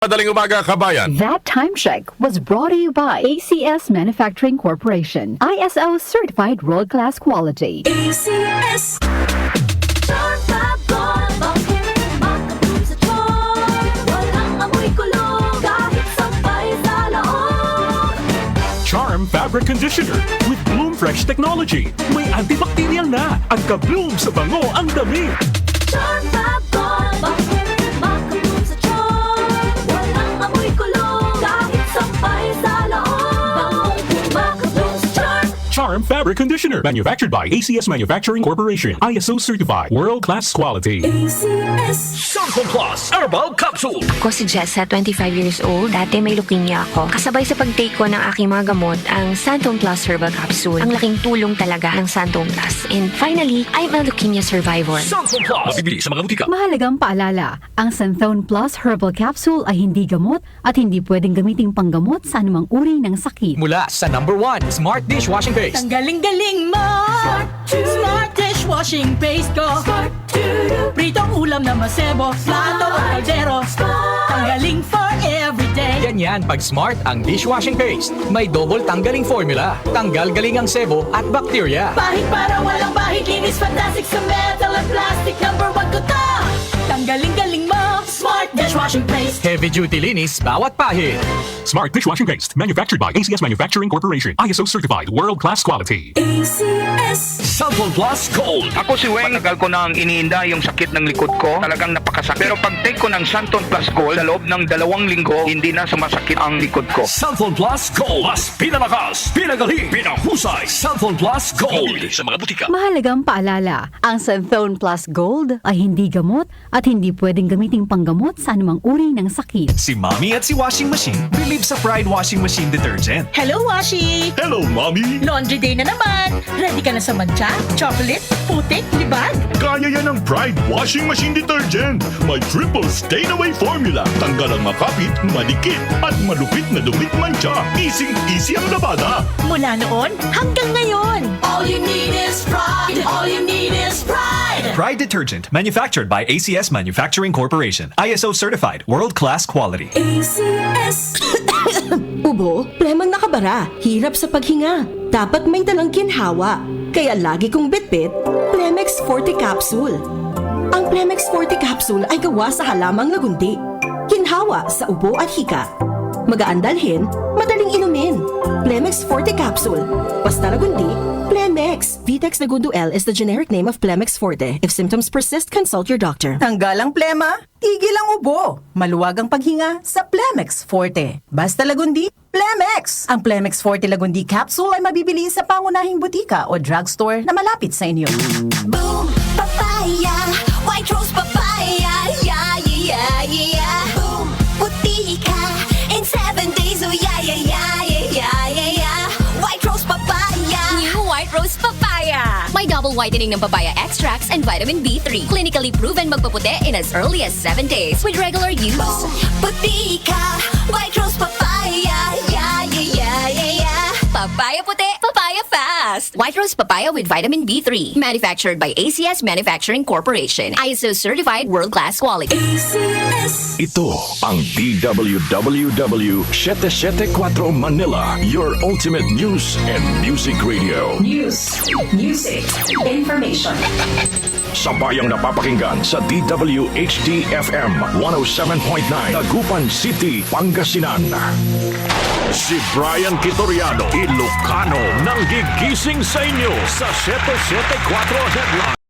Madaling umaga, kabayan. That time check was brought to you by ACS Manufacturing Corporation, ISO certified world-class quality. ACS. Charm Fabric Conditioner with Bloom Fresh Technology. May antibacterial na at ka-bloom sa bango ang damit. Charm Fabric, bakit makabloom sa charm? Walang amoy kulong kahit sampay sa loob. Makabloom sa charm. Charm Fabric Conditioner. Manufactured by ACS Manufacturing Corporation. ISO certified. World-class quality. ACS. Santon Plus Herbal Capsule. Ako si Jessa, 25 years old. Dati may leukemia ako. Kasabay sa pag-take ko ng aking mga gamot, ang Santon Plus Herbal Capsule. Ang laking tulong talaga ng Santon Plus. And finally, I'm a leukemia survivor. Santon Plus. Mabibili sa mga butika. Mahalagang paalala, ang Santhone Plus Herbal Capsule ay hindi gamot at hindi pwedeng gamiting panggamot sa anumang uri ng sakit. Mula sa #1 Smart Dishwashing Paste. Ang galing-galing mo! Smart dishwashing paste ko! Pritong ulam na masebo, plato o kaldero. Tanggaling for everyday. Ganyan pag Smart ang dishwashing paste. May double tanggaling formula. Tanggal galing ang sebo at bakterya. Bahid para walang bahid, linis fantastic sa metal at plastic. #1 ko to! Tanggaling-galing mo! Smart dishwashing paste. Heavy duty linis bawat pahid. Smart Dishwashing Paste. Manufactured by ACS Manufacturing Corporation. ISO certified. World-class quality. ACS. Santon Plus Gold. Ako si Weng, matagal ko nang iniinda yung sakit ng likod ko. Talagang napakasakit. Pero pag take ko ng Santon Plus Gold, sa loob ng 2 linggo, hindi na sumasakit ang likod ko. Santon Plus Gold. Mas pinalakas, pinagaling, pinahusay. Santon Plus Gold. Mabibili sa mga butika. Mahalagang paalala, ang Santhone Plus Gold ay hindi gamot at hindi pwedeng gamiting panggamot sa anumang uri ng sakit. Si Mommy at si Washing Machine believe sa Pride Washing Machine Detergent. Hello, Washi! Hello, Mommy! Laundry day na naman! Ready ka na sa mancha, chocolate, putik, libag? Kaya yan ang Pride Washing Machine Detergent. May triple stain-away formula. Tanggal ang makapit, madikit, at malupit na dumit mancha. Easy ang labada. Mula noon hanggang ngayon. All you need is pride. All you need is pride. Pride Detergent, manufactured by ACS Manufacturing Corporation. ISO certified, world-class quality. ACS. Ubo, plemang nakabara, hirap sa paghinga. Dapat may dalang ginhawa. Kaya lagi kong bitbit, Plemex Forte Capsule. Ang Plemex Forte Capsule ay gawa sa halamang lagundi. Ginhawa sa ubo at hika. Magaan dalhin, madaling inumin. Plemex Forte Capsule. Basta lagundi, Plemex. Vitex Nagundo L is the generic name of Plemex Forte. If symptoms persist, consult your doctor. Tanggal ang plema, tigil ang ubo. Maluwag ang paghinga sa Plemex Forte. Basta lagundi, Plemex. Ang Plemex Forte Lagundi Capsule ay mabibili sa pangunahing butika o drugstore na malapit sa inyo. Boom, papaya. White rose papaya. Yeah, yeah, yeah. Boom, puti ka. In 7 days, oh yeah, yeah, yeah, yeah, yeah, yeah. White rose papaya. New White Rose Papaya. May double whitening ng papaya extracts and vitamin B3. Clinically proven magpaputi in as early as 7 days with regular use. Boom, puti ka. White rose papaya. Yeah, yeah, yeah, yeah, yeah. Papaya puti, papaya fast. White Rose Papaya with vitamin B3. Manufactured by ACS Manufacturing Corporation. ISO certified world-class quality. ACS. Ito ang DWWW 774 Manila, your ultimate news and music radio. News, music, information. Sabayang napapakinggan sa DWHD-FM 107.9 Dagupan City, Pangasinan. Si Brian Kitoriano, Ilocano, nang gigising sa inyo sa 774 Headline.